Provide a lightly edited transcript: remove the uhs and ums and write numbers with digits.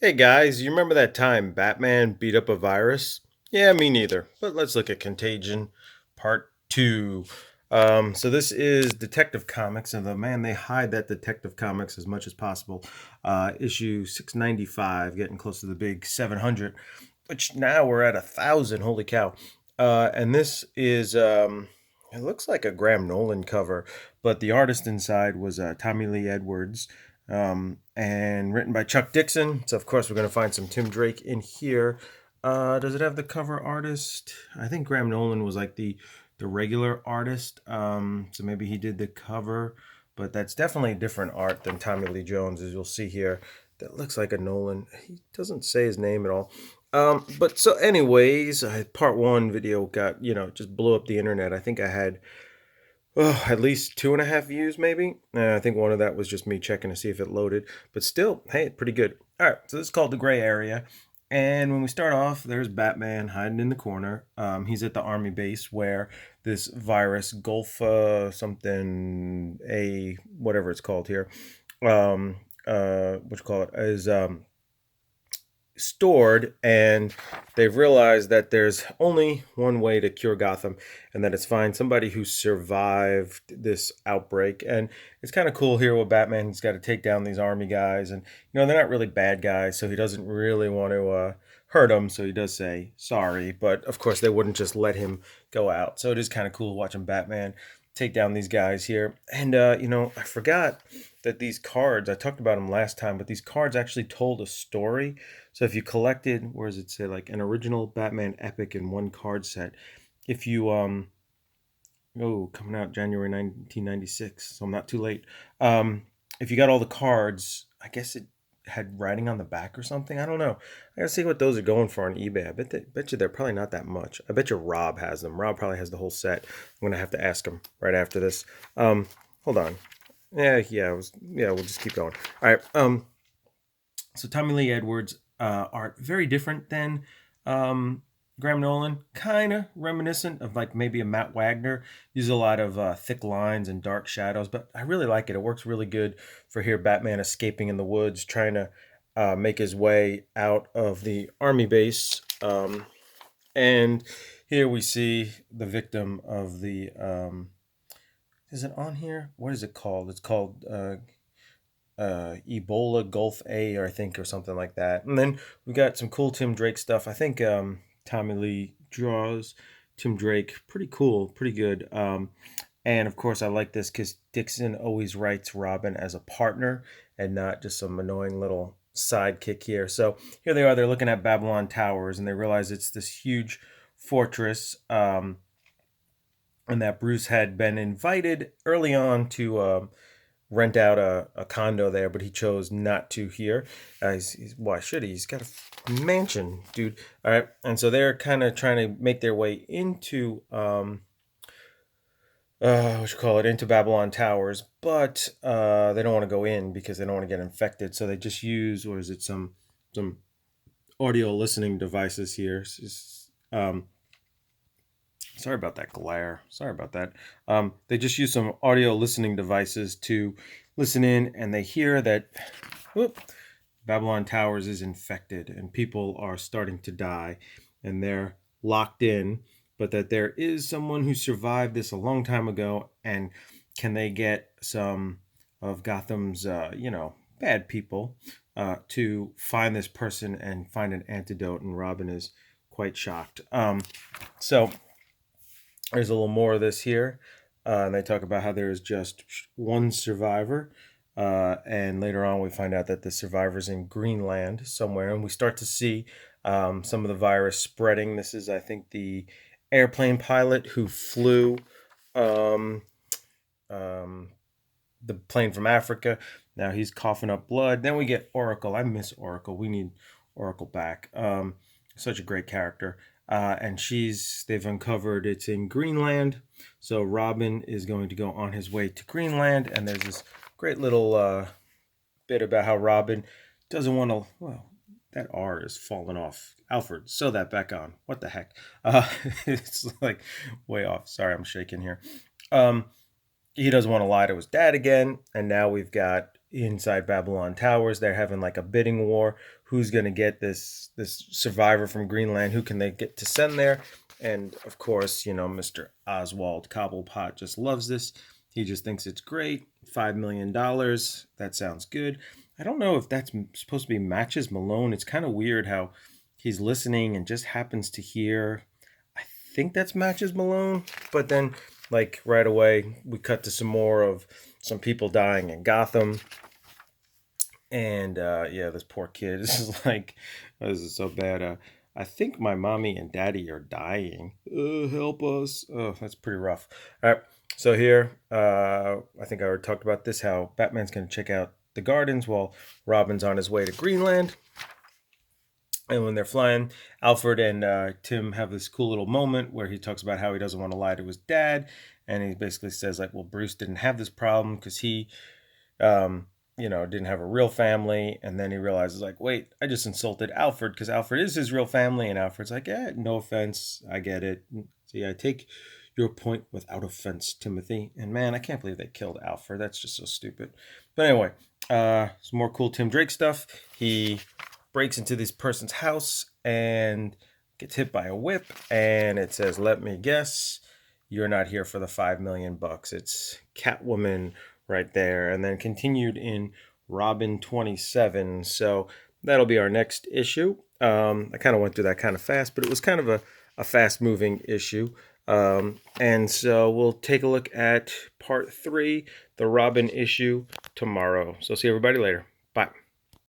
Hey guys, you remember that time Batman beat up a virus? Yeah, me neither. But let's look at Contagion Part 2. So this is Detective Comics, and man, they hide that Detective Comics as much as possible. Issue 695, getting close to the big 700, which now we're at 1,000. Holy cow! And this is it looks like a Graham Nolan cover, but the artist inside was Tommy Lee Edwards, and written by Chuck Dixon. So of course we're going to find some Tim Drake in here. Does it have the cover artist? I think Graham Nolan was like the regular artist. So maybe he did the cover, but that's definitely different art than Tommy Lee Jones, as you'll see here. That looks like a Nolan. He doesn't say his name at all. But so anyways, part one video got, just blew up the internet. I think I had at least 2.5 views, maybe. I think one of that was just me checking to see if it loaded. But still, hey, pretty good. All right, so this is called The Gray Area. And when we start off, there's Batman hiding in the corner. He's at the army base where this virus, Gulf something, A, whatever it's called here, what you call it, is stored, and they've realized that there's only one way to cure Gotham, and that it's find somebody who survived this outbreak. And it's kind of cool here with Batman. He's got to take down these army guys, and they're not really bad guys, so he doesn't really want to hurt them. So he does say sorry, but of course they wouldn't just let him go out. So it is kind of cool watching Batman take down these guys here. And I forgot that these cards, I talked about them last time, but these cards actually told a story. So if you collected, where does it say, like an original Batman epic in one card set, if you coming out January 1996, so I'm not too late. If you got all the cards, I guess it had writing on the back or something. I don't know. I gotta see what those are going for on eBay. Bet you they're probably not that much. I bet you Rob has them. Rob probably has the whole set. I'm gonna have to ask him right after this. Hold on. We'll just keep going. All right. So Tommy Lee Edwards art very different than Graham Nolan, kind of reminiscent of like maybe a Matt Wagner. Uses a lot of thick lines and dark shadows, but I really like it. It works really good for here Batman escaping in the woods, trying to make his way out of the army base. And here we see the victim of the. Is it on here? What is it called? It's called Ebola Gulf A, or I think, or something like that. And then we got some cool Tim Drake stuff. I think Tommy Lee draws Tim Drake pretty cool, pretty good. And of course, I like this because Dixon always writes Robin as a partner and not just some annoying little sidekick here. So here they are. They're looking at Babylon Towers, and they realize it's this huge fortress. And that Bruce had been invited early on to rent out a condo there, but he chose not to here. Why should he? He's got a mansion, dude. All right, and so they're kind of trying to make their way into what you call it, into Babylon Towers, but they don't want to go in because they don't want to get infected. So they just use, or is it some audio listening devices here? Sorry about that glare. Sorry about that. They just use some audio listening devices to listen in, and they hear that Babylon Towers is infected and people are starting to die and they're locked in, but that there is someone who survived this a long time ago, and can they get some of Gotham's, bad people to find this person and find an antidote, and Robin is quite shocked. So there's a little more of this here. And they talk about how there is just one survivor. And later on, we find out that the survivor's in Greenland somewhere. And we start to see some of the virus spreading. This is, I think, the airplane pilot who flew um, the plane from Africa. Now he's coughing up blood. Then we get Oracle. I miss Oracle. We need Oracle back. Such a great character. And they've uncovered it's in Greenland. So Robin is going to go on his way to Greenland. And there's this great little bit about how Robin doesn't want to, well, that R is falling off. Alfred, sew that back on. What the heck? It's like way off. Sorry, I'm shaking here. He doesn't want to lie to his dad again. And now we've got inside Babylon Towers. They're having like a bidding war. Who's going to get this survivor from Greenland? Who can they get to send there? And of course, Mr. Oswald Cobblepot just loves this. He just thinks it's great. $5 million. That sounds good. I don't know if that's supposed to be Matches Malone. It's kind of weird how he's listening and just happens to hear. I think that's Matches Malone. But then, like, right away, we cut to some more of some people dying in Gotham. And yeah, this poor kid is like, this is so bad. I think my mommy and daddy are dying. Help us. Oh, that's pretty rough. All right. So here, I think I already talked about this, how Batman's going to check out the gardens while Robin's on his way to Greenland. And when they're flying, Alfred and Tim have this cool little moment where he talks about how he doesn't want to lie to his dad. And he basically says, like, well, Bruce didn't have this problem because he didn't have a real family. And then he realizes, like, wait, I just insulted Alfred because Alfred is his real family. And Alfred's like, yeah, no offense. I get it. So yeah, I take your point without offense, Timothy. And man, I can't believe they killed Alfred. That's just so stupid. But anyway, some more cool Tim Drake stuff. He breaks into this person's house and gets hit by a whip. And it says, let me guess, you're not here for the $5 million. It's Catwoman right there, and then continued in Robin 27. So that'll be our next issue. I kind of went through that kind of fast, but it was kind of a fast moving issue. And so we'll take a look at part 3, the Robin issue, tomorrow. So see everybody later. Bye.